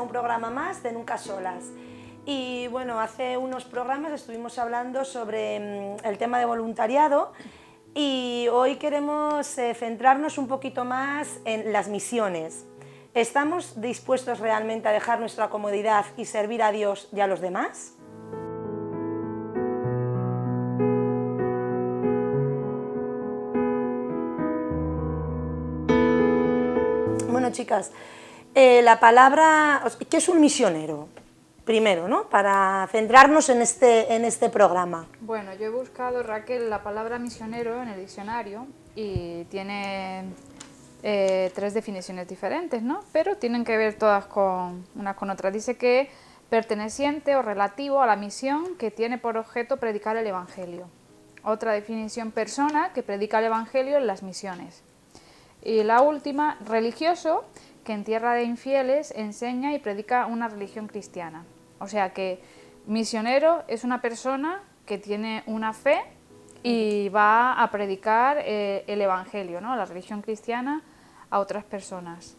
un programa más de Nunca Solas. Y bueno, hace unos programas estuvimos hablando sobre el tema de voluntariado y hoy queremos centrarnos un poquito más en las misiones. ¿Estamos dispuestos realmente a dejar nuestra comodidad y servir a Dios y a los demás? Bueno, chicas, la palabra... ¿Qué es un misionero? Primero, ¿no? Para centrarnos en este programa. Bueno, yo he buscado, Raquel, la palabra misionero en el diccionario y tiene 3 definiciones diferentes, ¿no? Pero tienen que ver todas unas con otras. Dice que perteneciente o relativo a la misión que tiene por objeto predicar el Evangelio. Otra definición, persona que predica el Evangelio en las misiones. Y la última, religioso, que en tierra de infieles enseña y predica una religión cristiana. O sea que misionero es una persona que tiene una fe y va a predicar el Evangelio, ¿no? La religión cristiana a otras personas.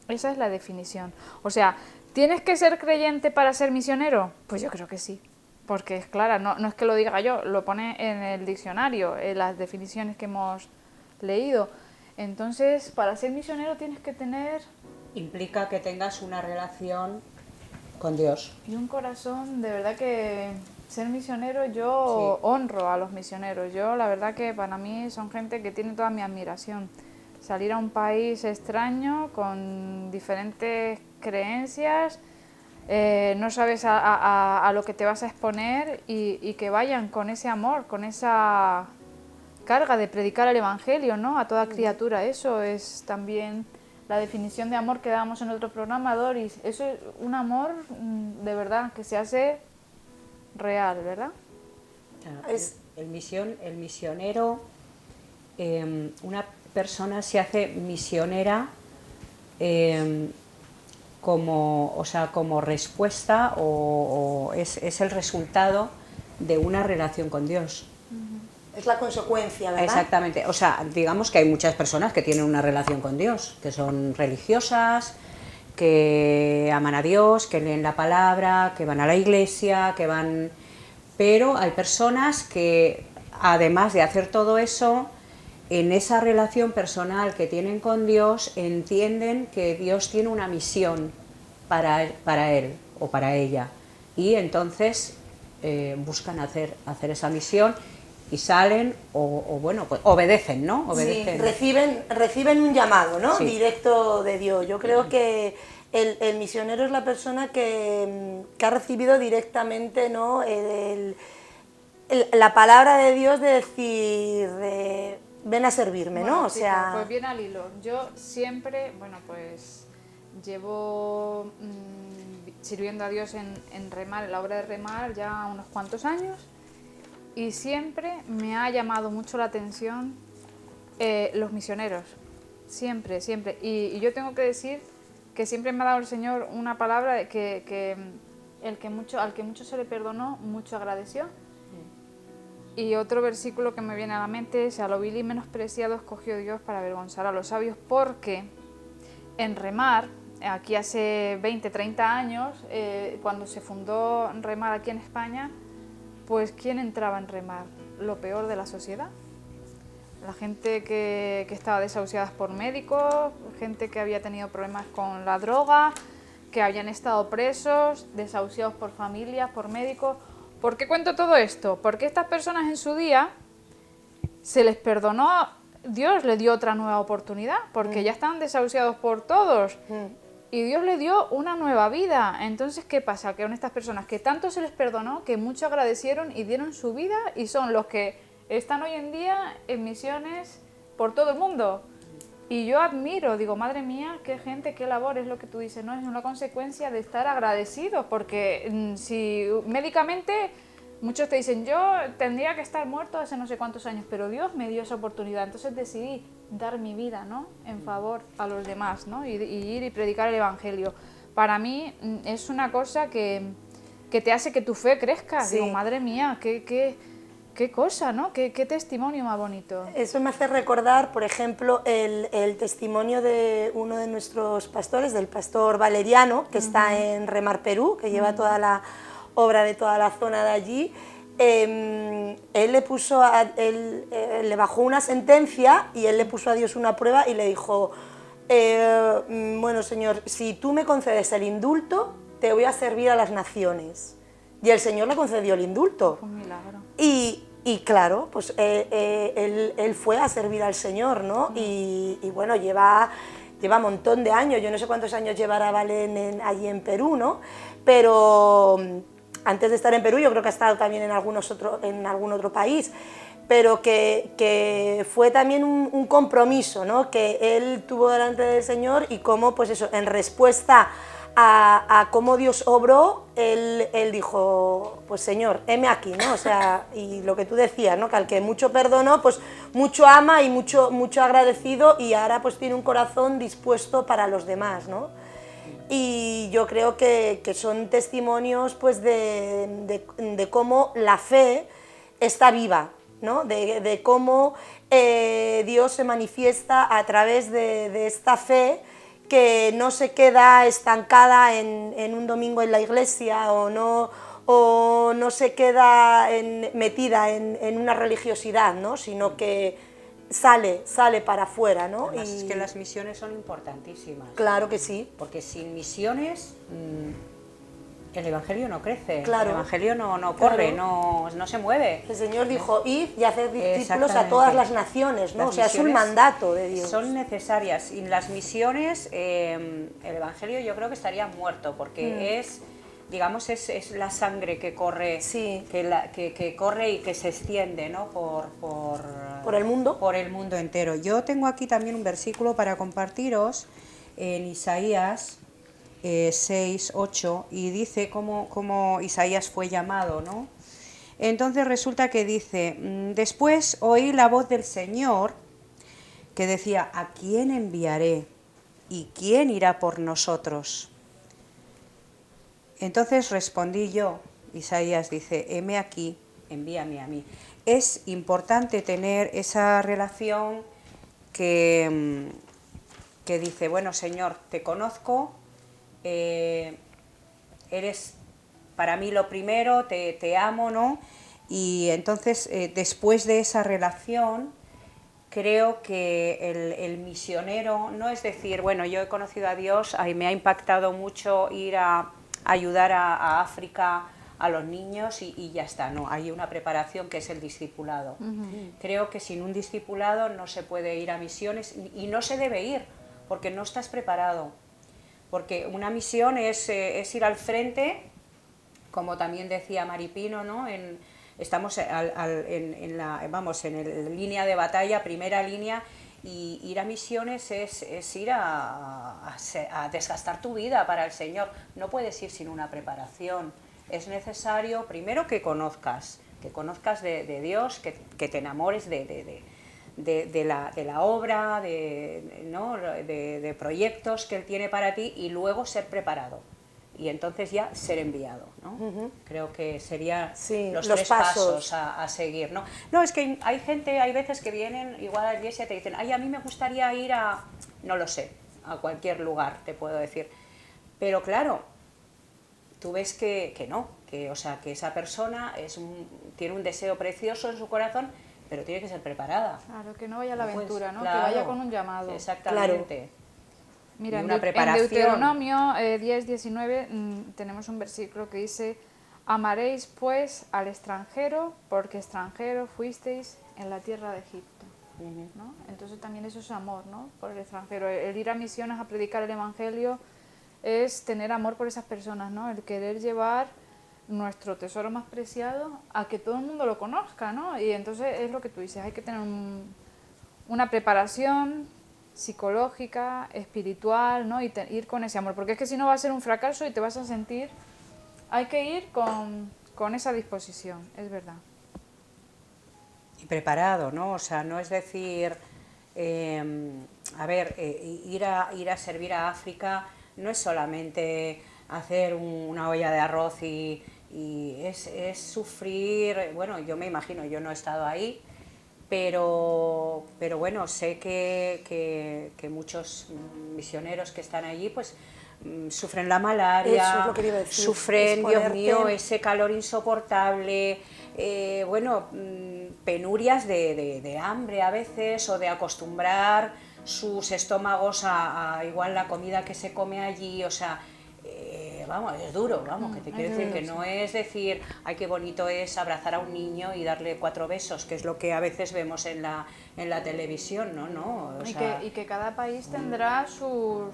Esa es la definición. O sea, ¿tienes que ser creyente para ser misionero? Pues yo creo que sí. Porque es clara, no es que lo diga yo, lo pone en el diccionario, en las definiciones que hemos leído. Entonces, para ser misionero tienes que tener... Implica que tengas una relación con Dios. Y un corazón, de verdad que ser misionero, yo honro a los misioneros. Yo, la verdad que para mí son gente que tiene toda mi admiración. Salir a un país extraño, con diferentes creencias, no sabes a lo que te vas a exponer y que vayan con ese amor, con esa carga de predicar el Evangelio, ¿no? A toda criatura. Eso es también la definición de amor que dábamos en otro programa, Doris. Eso es un amor de verdad que se hace real, ¿verdad? Claro, el misionero, una persona se hace misionera como respuesta o es el resultado de una relación con Dios. Es la consecuencia, ¿verdad? Exactamente. O sea, digamos que hay muchas personas que tienen una relación con Dios, que son religiosas, que aman a Dios, que leen la palabra, que van a la iglesia, que van... Pero hay personas que, además de hacer todo eso, en esa relación personal que tienen con Dios, entienden que Dios tiene una misión para él o para ella. Y entonces buscan hacer esa misión y salen bueno, pues obedecen, ¿no? Obedecen. Sí, reciben un llamado, ¿no? Sí. Directo de Dios. Yo creo que el misionero es la persona que ha recibido directamente, ¿no? La palabra de Dios de decir, ven a servirme, Bueno, ¿no? O chica, sea... pues bien al hilo. Yo siempre, bueno, pues llevo sirviendo a Dios en remar, en la obra de remar, ya unos cuantos años. Y siempre me ha llamado mucho la atención los misioneros, siempre, siempre. Y yo tengo que decir que siempre me ha dado el Señor una palabra de que al que mucho se le perdonó, mucho agradeció. Y otro versículo que me viene a la mente es: a lo vil y menospreciado escogió Dios para avergonzar a los sabios, porque en Remar, aquí hace 20, 30 años, cuando se fundó Remar aquí en España, pues ¿quién entraba en Remar? Lo peor de la sociedad. La gente que estaba desahuciada por médicos, gente que había tenido problemas con la droga, que habían estado presos, desahuciados por familias, por médicos. ¿Por qué cuento todo esto? Porque estas personas en su día se les perdonó, Dios les dio otra nueva oportunidad, porque ya estaban desahuciados por todos. Y Dios le dio una nueva vida. Entonces, ¿qué pasa? Que con estas personas que tanto se les perdonó, que mucho agradecieron y dieron su vida, y son los que están hoy en día en misiones por todo el mundo. Y yo admiro, digo, madre mía, qué gente, qué labor, es lo que tú dices, ¿no? Es una consecuencia de estar agradecidos, porque si médicamente muchos te dicen, yo tendría que estar muerto hace no sé cuántos años, pero Dios me dio esa oportunidad, entonces decidí dar mi vida, ¿no? En favor a los demás, ¿no? Y ir y predicar el Evangelio. Para mí es una cosa que te hace que tu fe crezca. Sí. Digo, madre mía, qué qué cosa, ¿no? Qué testimonio más bonito. Eso me hace recordar, por ejemplo, el testimonio de uno de nuestros pastores, del pastor Valeriano, que está en Remar, Perú, que lleva toda la obra de toda la zona de allí. Él le bajó una sentencia y él le puso a Dios una prueba y le dijo, bueno, Señor, si tú me concedes el indulto, te voy a servir a las naciones. Y el Señor le concedió el indulto. Fue un milagro. Y claro, pues él fue a servir al Señor, ¿no? Y bueno, lleva un montón de años, yo no sé cuántos años llevará Valen allí en Perú, ¿no? Pero antes de estar en Perú, yo creo que ha estado también en algún otro país, pero que fue también un compromiso, ¿no? Que él tuvo delante del Señor y cómo, pues eso, en respuesta a cómo Dios obró, él dijo, pues Señor, heme aquí, ¿no? O sea, y lo que tú decías, ¿no? Que al que mucho perdonó, pues mucho ama y mucho agradecido, y ahora pues tiene un corazón dispuesto para los demás, ¿no? Y yo creo que son testimonios pues de cómo la fe está viva, ¿no? De cómo Dios se manifiesta a través de esta fe, que no se queda estancada en un domingo en la iglesia, o no se queda metida en una religiosidad, ¿no? Sino que sale para afuera, ¿no? Además, es que las misiones son importantísimas. Claro que sí. Porque sin misiones el Evangelio no crece, Claro. el Evangelio no corre, Claro. no se mueve. El Señor dijo, id y haced discípulos a Exactamente. todas las naciones, ¿no? Las o sea, es un misiones mandato de Dios. Son necesarias, y las misiones, el Evangelio yo creo que estaría muerto, porque es, digamos, es la sangre que corre, Sí. que corre y que se extiende, ¿no? ¿Por el mundo? Por el mundo entero. Yo tengo aquí también un versículo para compartiros en Isaías 6, 8, y dice cómo Isaías fue llamado, ¿no? Entonces resulta que dice, después oí la voz del Señor que decía, ¿a quién enviaré? ¿Y quién irá por nosotros? Entonces respondí yo, Isaías dice, heme aquí, envíame a mí. Es importante tener esa relación que dice, bueno, Señor, te conozco, eres para mí lo primero, te amo, ¿no? Y entonces, después de esa relación, creo que el misionero no es decir, bueno, yo he conocido a Dios, me ha impactado mucho ir a ayudar a África, a los niños, y ya está, no, hay una preparación que es el discipulado. Creo que sin un discipulado no se puede ir a misiones, y no se debe ir, porque no estás preparado. Porque una misión es ir al frente, como también decía Maripino, ¿no? Estamos en la línea de batalla, primera línea, y ir a misiones es ir a desgastar tu vida para el Señor. No puedes ir sin una preparación. Es necesario primero que conozcas de Dios, que te enamores de la obra, de proyectos que Él tiene para ti, y luego ser preparado. Y entonces ya ser enviado, ¿no? Creo que serían los tres pasos a seguir, ¿no? No, es que hay veces que vienen igual a la iglesia y te dicen, ay, a mí me gustaría ir a, no lo sé, a cualquier lugar, te puedo decir. Pero claro, tú ves que no, o sea, que esa persona tiene un deseo precioso en su corazón, pero tiene que ser preparada. Claro, que no vaya a la aventura, ¿no? Claro, que vaya con un llamado. Exactamente. Claro. Mira, una en preparación. Deuteronomio 10, 19 tenemos un versículo que dice, amaréis pues al extranjero, porque extranjero fuisteis en la tierra de Egipto. ¿No? Entonces también eso es amor, ¿no? Por el extranjero. El ir a misiones a predicar el Evangelio es tener amor por esas personas, ¿no? El querer llevar nuestro tesoro más preciado a que todo el mundo lo conozca, ¿no? Y entonces es lo que tú dices, hay que tener una preparación psicológica, espiritual, ¿no? Y ir con ese amor, porque es que si no va a ser un fracaso y te vas a sentir... Hay que ir con esa disposición, es verdad. Y preparado, ¿no? O sea, no es decir, ir a servir a África no es solamente hacer una olla de arroz y y es sufrir, bueno, yo me imagino, yo no he estado ahí, pero bueno, sé que muchos misioneros que están allí, pues sufren la Eso es malaria, lo que iba a decir, sufren, Dios exponerte. mío, ese calor insoportable, bueno, penurias de hambre a veces, o de acostumbrar sus estómagos a igual la comida que se come allí, o sea, vamos, es duro, vamos, que te quiero decir que no es decir, ay, qué bonito es abrazar a un niño y darle 4 besos, que es lo que a veces vemos en la televisión, no, o sea, Y que cada país tendrá sus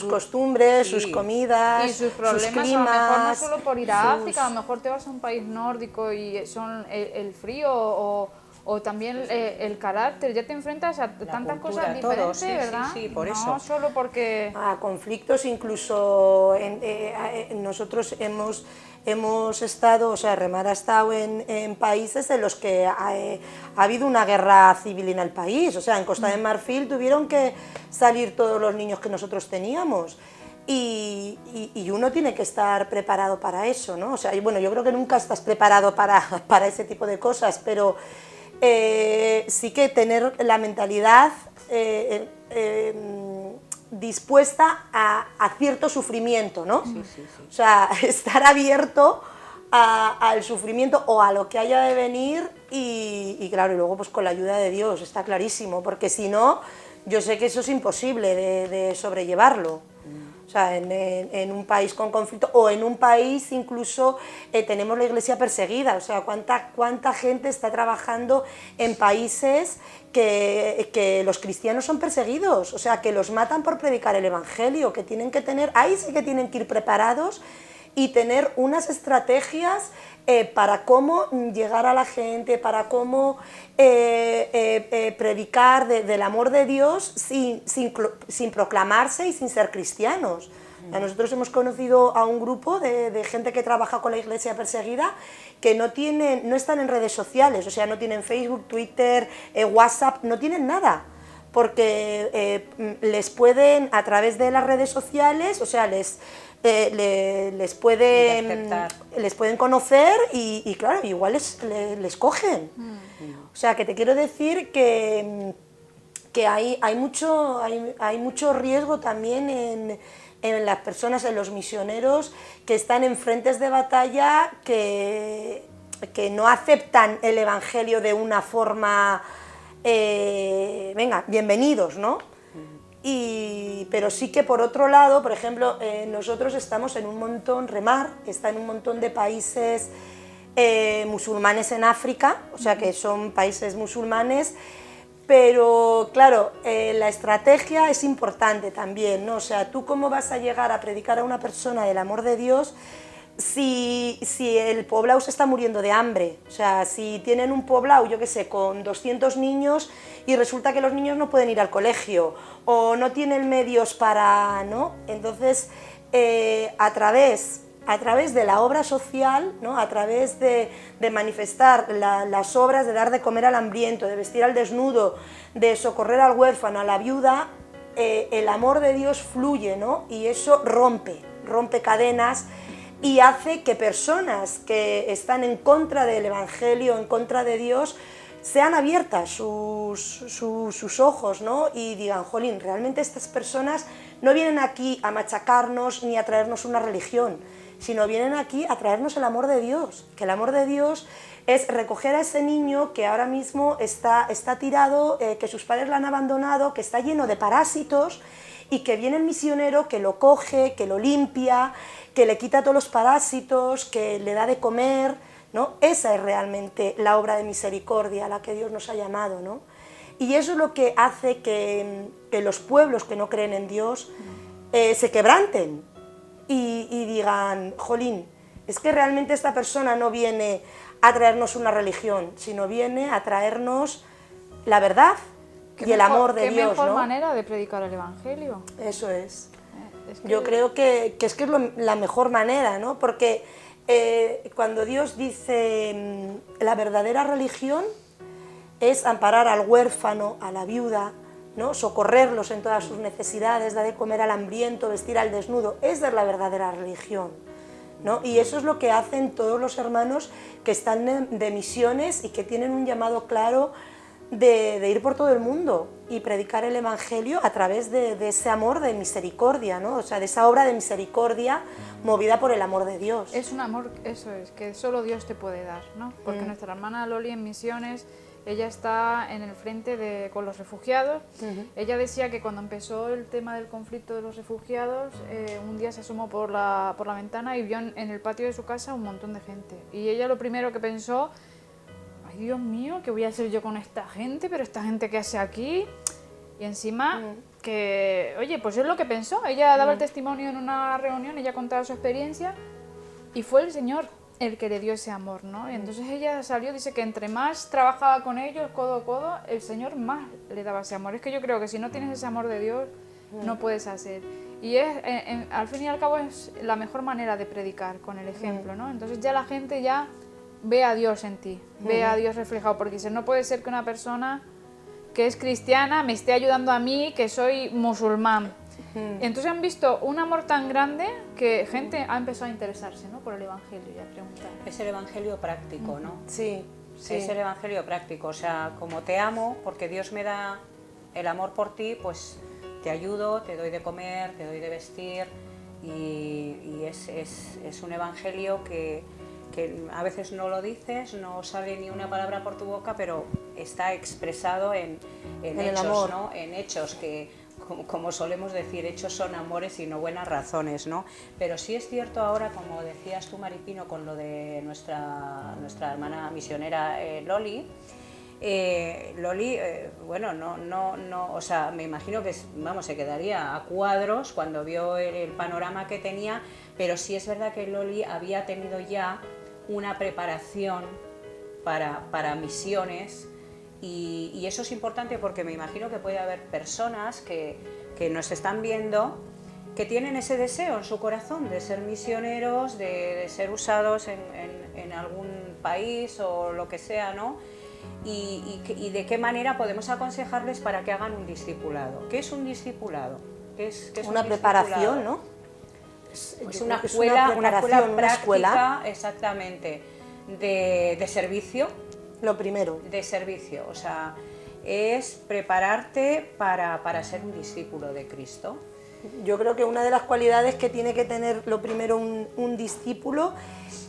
costumbres, sí, sus comidas, y sus problemas, climas, a lo mejor no solo por ir a sus- África, a lo mejor te vas a un país nórdico y son el frío o también el carácter, ya te enfrentas a tantas cultura, cosas todo, diferentes, sí, sí, ¿verdad? sí, por no eso. solo porque... a conflictos, incluso nosotros hemos estado, o sea, Remar ha estado en países en los que ha habido una guerra civil en el país, o sea, en Costa de Marfil tuvieron que salir todos los niños que nosotros teníamos. Y uno tiene que estar preparado para eso, ¿no? O sea, y bueno, yo creo que nunca estás preparado para ese tipo de cosas, pero sí que tener la mentalidad dispuesta a cierto sufrimiento, ¿no? Sí, sí, sí. O sea, estar abierto al sufrimiento o a lo que haya de venir y claro, y luego pues con la ayuda de Dios, está clarísimo, porque si no, yo sé que eso es imposible de sobrellevarlo. O sea, en un país con conflicto o en un país incluso tenemos la iglesia perseguida, o sea, cuánta gente está trabajando en países que los cristianos son perseguidos, o sea, que los matan por predicar el evangelio, que tienen que tener, ahí sí que tienen que ir preparados y tener unas estrategias para cómo llegar a la gente, para cómo predicar del amor de Dios sin proclamarse y sin ser cristianos. Nosotros hemos conocido a un grupo de gente que trabaja con la iglesia perseguida que no están en redes sociales, o sea, no tienen Facebook, Twitter, WhatsApp, no tienen nada, porque les pueden, a través de las redes sociales, o sea, les pueden conocer y claro, igual les cogen. O sea, que te quiero decir que hay mucho riesgo también en las personas, en los misioneros que están en frentes de batalla que no aceptan el evangelio de una forma, venga, bienvenidos, ¿no? Pero sí que por otro lado, por ejemplo, nosotros estamos en un montón, Remar está en un montón de países musulmanes en África, o sea que son países musulmanes, pero claro, la estrategia es importante también, ¿no? O sea, tú cómo vas a llegar a predicar a una persona del amor de Dios si el poblado se está muriendo de hambre, o sea, si tienen un poblado, yo qué sé, con 200 niños y resulta que los niños no pueden ir al colegio o no tienen medios para, ¿no? Entonces, a través de la obra social, ¿no? A través de manifestar las obras, de dar de comer al hambriento, de vestir al desnudo, de socorrer al huérfano, a la viuda, el amor de Dios fluye, ¿no? Y eso rompe cadenas y hace que personas que están en contra del Evangelio, en contra de Dios, sean abiertas sus ojos, ¿no? Y digan, jolín, realmente estas personas no vienen aquí a machacarnos ni a traernos una religión, sino vienen aquí a traernos el amor de Dios, que el amor de Dios es recoger a ese niño que ahora mismo está tirado, que sus padres lo han abandonado, que está lleno de parásitos, y que viene el misionero que lo coge, que lo limpia, que le quita todos los parásitos, que le da de comer, ¿no? Esa es realmente la obra de misericordia a la que Dios nos ha llamado, ¿no? Y eso es lo que hace que los pueblos que no creen en Dios se quebranten y digan, jolín, es que realmente esta persona no viene a traernos una religión, sino viene a traernos la verdad y el amor de Dios, ¿no? Qué mejor manera de predicar el Evangelio. Eso es. Es que... Yo creo que es la mejor manera, ¿no? Porque cuando Dios dice la verdadera religión es amparar al huérfano, a la viuda, ¿no? Socorrerlos en todas sus necesidades, dar de comer al hambriento, vestir al desnudo, esa es la verdadera religión, ¿no? Y eso es lo que hacen todos los hermanos que están de misiones y que tienen un llamado claro de ir por todo el mundo y predicar el Evangelio a través de ese amor de misericordia, ¿no? O sea, de esa obra de misericordia movida por el amor de Dios. Es un amor, eso es, que solo Dios te puede dar, ¿no? Porque nuestra hermana Loli en misiones, ella está en el frente con los refugiados. Ella decía que cuando empezó el tema del conflicto de los refugiados, un día se asomó por la ventana y vio en el patio de su casa un montón de gente. Y ella lo primero que pensó, ay Dios mío, ¿qué voy a hacer yo con esta gente? Pero esta gente, ¿qué hace aquí? Y encima, que, oye, pues es lo que pensó. Ella daba el testimonio en una reunión, ella contaba su experiencia y fue el Señor el que le dio ese amor, ¿no? Y entonces ella salió, dice que entre más trabajaba con ellos, codo a codo, el Señor más le daba ese amor. Es que yo creo que si no tienes ese amor de Dios, no puedes hacer. Y al fin y al cabo es la mejor manera de predicar, con el ejemplo, ¿no? Entonces ya la gente ya ve a Dios en ti, ve a Dios reflejado, porque dice, no puede ser que una persona que es cristiana me esté ayudando a mí, que soy musulmán. Entonces han visto un amor tan grande que gente ha empezado a interesarse, ¿no? Por el Evangelio y a preguntar. Es el Evangelio práctico, ¿no? Sí, sí. Es el Evangelio práctico, o sea, como te amo, porque Dios me da el amor por ti, pues te ayudo, te doy de comer, te doy de vestir, y es un Evangelio que a veces no lo dices, no sale ni una palabra por tu boca, pero está expresado en hechos, amor, ¿no? En hechos que, como solemos decir, hechos son amores y no buenas razones, ¿no? Pero sí es cierto ahora, como decías tú, Maripino, con lo de nuestra hermana misionera Loli. Loli, bueno, no, o sea, me imagino que, vamos, se quedaría a cuadros cuando vio el panorama que tenía, pero sí es verdad que Loli había tenido ya una preparación para misiones. Y eso es importante porque me imagino que puede haber personas que nos están viendo que tienen ese deseo en su corazón de ser misioneros, de ser usados en algún país o lo que sea, ¿no? Y de qué manera podemos aconsejarles para que hagan un discipulado. ¿Qué es un discipulado? ¿Qué es una un preparación, discipulado? ¿no? Es una escuela práctica, exactamente, de servicio. Lo primero. De servicio, o sea, es prepararte para ser un discípulo de Cristo. Yo creo que una de las cualidades que tiene que tener lo primero un discípulo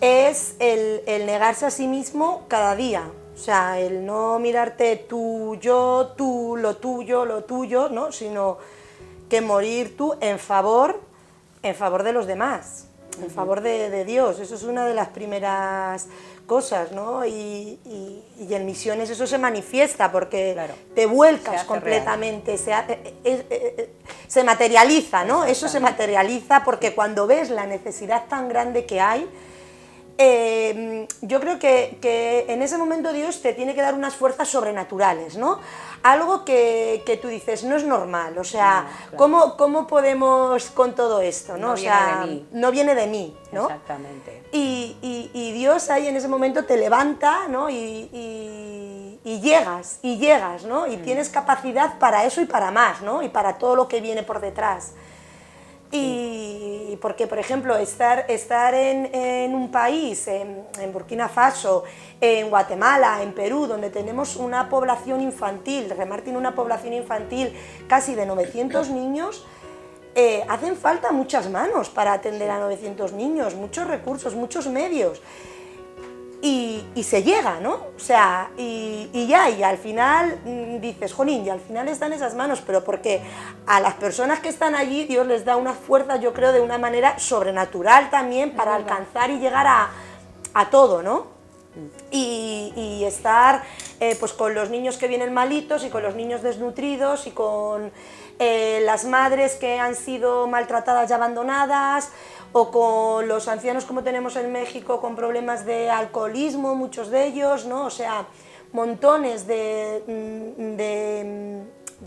es el negarse a sí mismo cada día. O sea, el no mirarte tú, yo, tú, lo tuyo, ¿no? Sino que morir tú en favor de los demás, en favor de Dios. Eso es una de las primeras cosas, ¿no? Y en misiones eso se manifiesta porque claro, te vuelcas completamente, se materializa, ¿no? Eso se materializa porque cuando ves la necesidad tan grande que hay, yo creo que en ese momento Dios te tiene que dar unas fuerzas sobrenaturales, ¿no? Algo que tú dices, no es normal, o sea, no, claro. ¿cómo podemos con todo esto, ¿no? No o sea, viene de mí. No viene de mí, ¿no? Exactamente. Y Dios ahí en ese momento te levanta, ¿no? Y llegas, ¿no? Y tienes capacidad para eso y para más, ¿no? Y para todo lo que viene por detrás. Y porque, por ejemplo, estar en un país, en Burkina Faso, en Guatemala, en Perú, donde tenemos una población infantil, Remar tiene una población infantil casi de 900 niños, hacen falta muchas manos para atender a 900 niños, muchos recursos, muchos medios. Y se llega, ¿no? O sea, y al final dices, jolín, y al final están esas manos, pero porque a las personas que están allí Dios les da una fuerza, yo creo, de una manera sobrenatural también para alcanzar y llegar a todo, ¿no? Y estar pues con los niños que vienen malitos y con los niños desnutridos y con las madres que han sido maltratadas y abandonadas, o con los ancianos como tenemos en México con problemas de alcoholismo, muchos de ellos, ¿no? O sea, montones de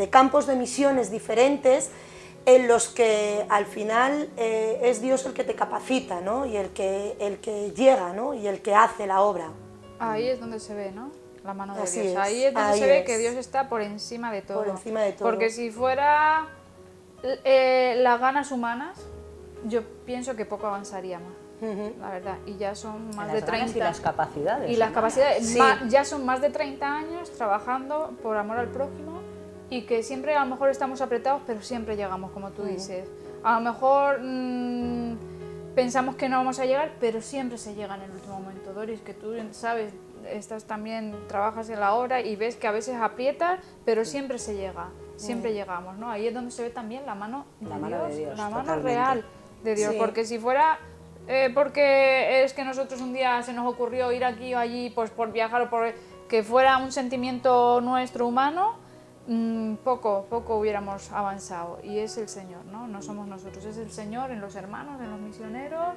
campos de misiones diferentes en los que al final es Dios el que te capacita, ¿no? Y el que llega, ¿no? Y el que hace la obra. Ahí es donde se ve, ¿no? La mano de Así Dios. Es, ahí es donde se ve que Dios está por encima de todo. Por encima de todo. Porque si fuera las ganas humanas, yo pienso que poco avanzaríamos. la verdad, y ya son más Las de ganas 30. y las capacidades. Y las humanas. capacidades, Sí. ya son más de 30 años trabajando por amor al prójimo y que siempre a lo mejor estamos apretados, pero siempre llegamos, como tú dices. A lo mejor pensamos que no vamos a llegar, pero siempre se llega en el último momento. Doris, que tú sabes, estás también, trabajas en la obra y ves que a veces aprietas, pero siempre se llega, siempre llegamos, ¿no? Ahí es donde se ve también la mano de Dios, la mano totalmente. real de Dios, Sí. porque si fuera porque es que nosotros un día se nos ocurrió ir aquí o allí pues por viajar o por que fuera un sentimiento nuestro humano, poco hubiéramos avanzado, y es el Señor, no somos nosotros, es el Señor en los hermanos, en los misioneros,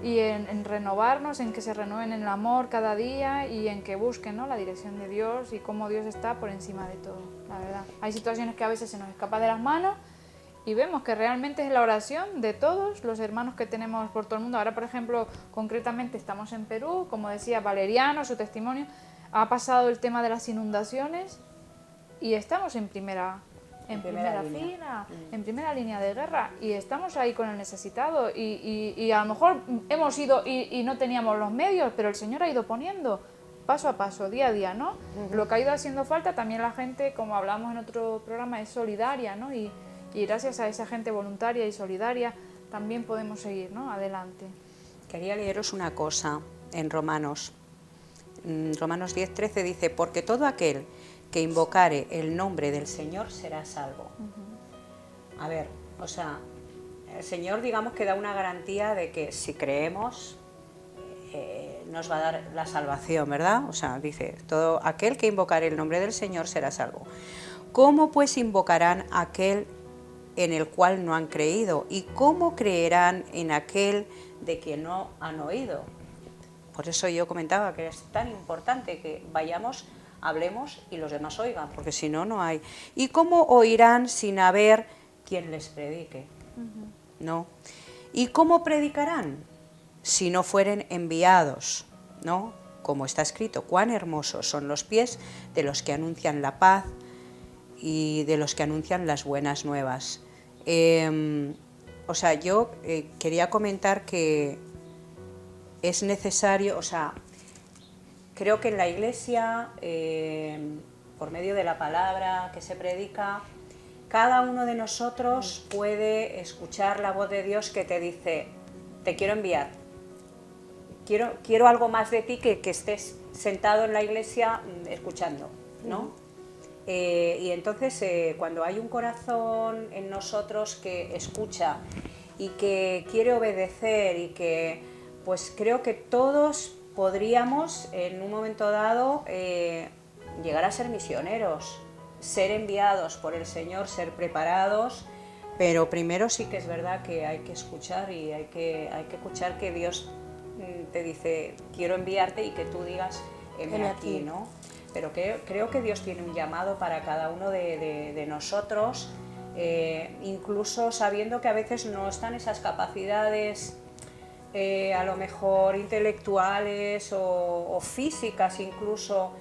y en renovarnos, en que se renueven en el amor cada día y en que busquen, ¿no?, la dirección de Dios y cómo Dios está por encima de todo, la verdad. Hay situaciones que a veces se nos escapa de las manos y vemos que realmente es la oración de todos los hermanos que tenemos por todo el mundo. Ahora, por ejemplo, concretamente estamos en Perú, como decía Valeriano, su testimonio, ha pasado el tema de las inundaciones y estamos en primera fila, en primera línea de guerra, y estamos ahí con el necesitado y a lo mejor hemos ido y no teníamos los medios, pero el Señor ha ido poniendo paso a paso, día a día, ¿no? Lo que ha ido haciendo falta, también la gente, como hablamos en otro programa, es solidaria, ¿no? Y gracias a esa gente voluntaria y solidaria también podemos seguir, ¿no?, adelante. Quería leeros una cosa en Romanos. Romanos 10:13 dice, porque todo aquel que invocare el nombre del Señor será salvo. A ver, o sea, el Señor, digamos, que da una garantía de que si creemos nos va a dar la salvación, ¿verdad? O sea, dice, todo aquel que invocare el nombre del Señor será salvo. ¿Cómo pues invocarán aquel en el cual no han creído? ¿Y cómo creerán en aquel de quien no han oído? Por eso yo comentaba que es tan importante que vayamos, hablemos y los demás oigan, porque si no, no hay. ¿Y cómo oirán sin haber quien les predique? ¿No? ¿Y cómo predicarán si no fueren enviados? ¿No? Como está escrito, cuán hermosos son los pies de los que anuncian la paz y de los que anuncian las buenas nuevas. O sea, yo quería comentar que es necesario, o sea, creo que en la Iglesia, por medio de la palabra que se predica, cada uno de nosotros puede escuchar la voz de Dios que te dice, te quiero enviar, quiero algo más de ti que estés sentado en la Iglesia escuchando, ¿no? Y entonces cuando hay un corazón en nosotros que escucha y que quiere obedecer y que, pues creo que todos podríamos en un momento dado llegar a ser misioneros, ser enviados por el Señor, ser preparados, pero primero sí que es verdad que hay que escuchar y hay que escuchar que Dios te dice quiero enviarte y que tú digas heme aquí, ¿no? Pero creo que Dios tiene un llamado para cada uno de nosotros, incluso sabiendo que a veces no están esas capacidades a lo mejor intelectuales o físicas incluso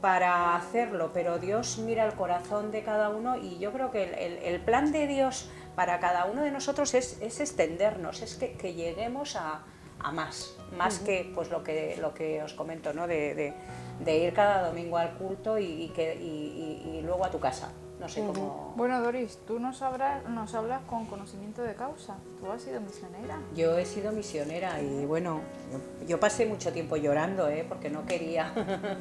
para hacerlo, pero Dios mira el corazón de cada uno y yo creo que el plan de Dios para cada uno de nosotros es extendernos, es que lleguemos a más que pues lo que os comento, ¿no? de ir cada domingo al culto y luego a tu casa. No sé cómo... Bueno, Doris, tú nos hablas con conocimiento de causa. Tú has sido misionera. Yo he sido misionera y bueno, yo pasé mucho tiempo llorando, porque no quería.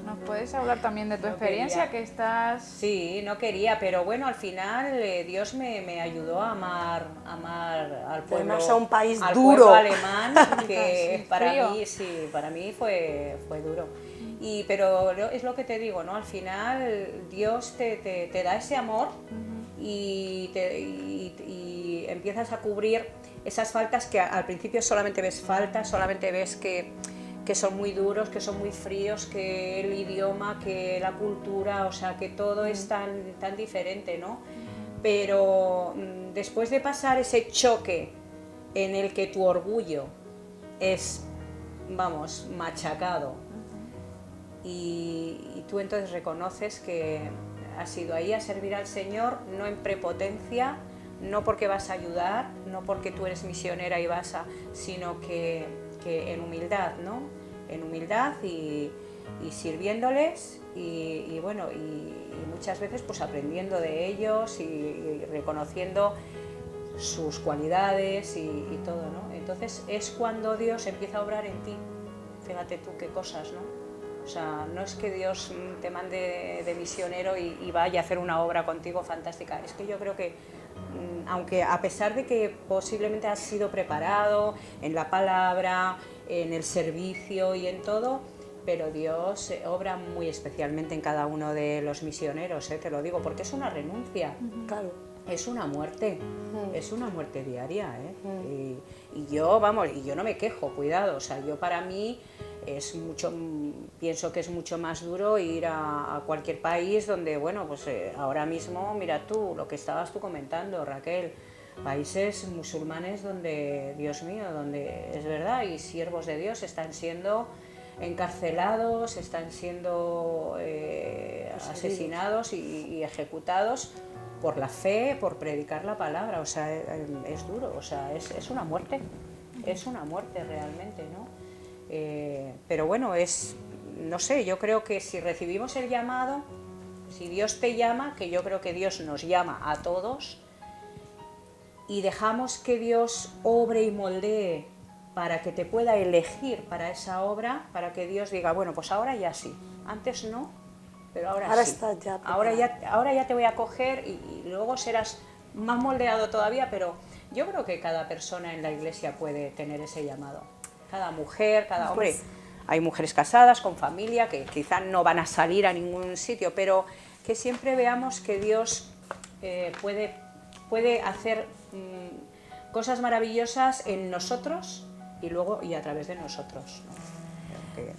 ¿Nos puedes hablar también de tu experiencia? Que estás... Sí, no quería, pero bueno, al final Dios me ayudó a amar al pueblo, además a un país al duro, pueblo alemán, que Sí, para mí fue duro. Pero es lo que te digo, ¿no? Al final Dios te da ese amor y empiezas a cubrir esas faltas que al principio solamente ves faltas, solamente ves que son muy duros, que son muy fríos, que el idioma, que la cultura, o sea, que todo es tan diferente, ¿no? Pero después de pasar ese choque en el que tu orgullo es, vamos, machacado, y tú entonces reconoces que has ido ahí a servir al Señor, no en prepotencia, no porque vas a ayudar, no porque tú eres misionera y sino que que en humildad, ¿no? En humildad y sirviéndoles y bueno, y muchas veces pues aprendiendo de ellos y reconociendo sus cualidades y todo, ¿no? Entonces es cuando Dios empieza a obrar en ti. Fíjate tú qué cosas, ¿no? O sea, no es que Dios te mande de misionero y vaya a hacer una obra contigo fantástica. Es que yo creo que, aunque a pesar de que posiblemente has sido preparado en la palabra, en el servicio y en todo, pero Dios obra muy especialmente en cada uno de los misioneros, te lo digo, porque es una renuncia. Claro. Es una muerte diaria, ¿eh? Y yo, vamos, y yo no me quejo, cuidado, o sea, yo para mí pienso que es mucho más duro ir a cualquier país donde, bueno, pues ahora mismo, mira tú, lo que estabas tú comentando, Raquel, países musulmanes donde, Dios mío, donde es verdad, y siervos de Dios están siendo encarcelados, están siendo asesinados y ejecutados por la fe, por predicar la palabra. O sea, es duro, o sea, es una muerte realmente, ¿no? Pero bueno, no sé, yo creo que si recibimos el llamado, si Dios te llama, que yo creo que Dios nos llama a todos, y dejamos que Dios obre y moldee para que te pueda elegir para esa obra, para que Dios diga, bueno, pues ahora ya sí, antes no, pero ahora sí. Estás ya ahora ya te voy a coger y luego serás más moldeado todavía, pero yo creo que cada persona en la iglesia puede tener ese llamado. Cada mujer, cada hombre. Pues, hay mujeres casadas, con familia, que quizás no van a salir a ningún sitio, pero que siempre veamos que Dios puede hacer cosas maravillosas en nosotros y a través de nosotros, ¿no?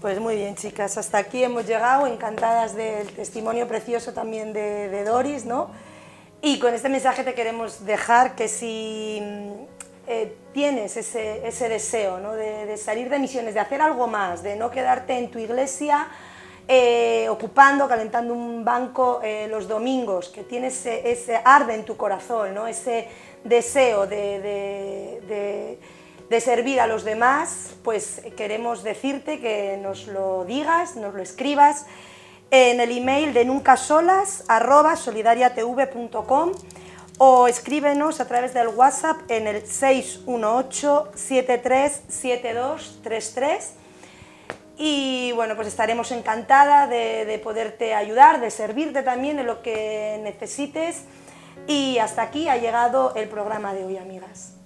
Pues muy bien, chicas, hasta aquí hemos llegado, encantadas del testimonio precioso también de Doris, ¿no? Y con este mensaje te queremos dejar que si tienes ese deseo, ¿no? de salir de misiones, de hacer algo más, de no quedarte en tu iglesia ocupando, calentando un banco los domingos, que tienes ese arde en tu corazón, ¿no? Ese deseo de servir a los demás, pues queremos decirte que nos lo digas, nos lo escribas en el email de nuncasolas@solidariatv.com o escríbenos a través del WhatsApp en el 618-737233 y bueno, pues estaremos encantada de poderte ayudar, de servirte también en lo que necesites y hasta aquí ha llegado el programa de hoy, amigas.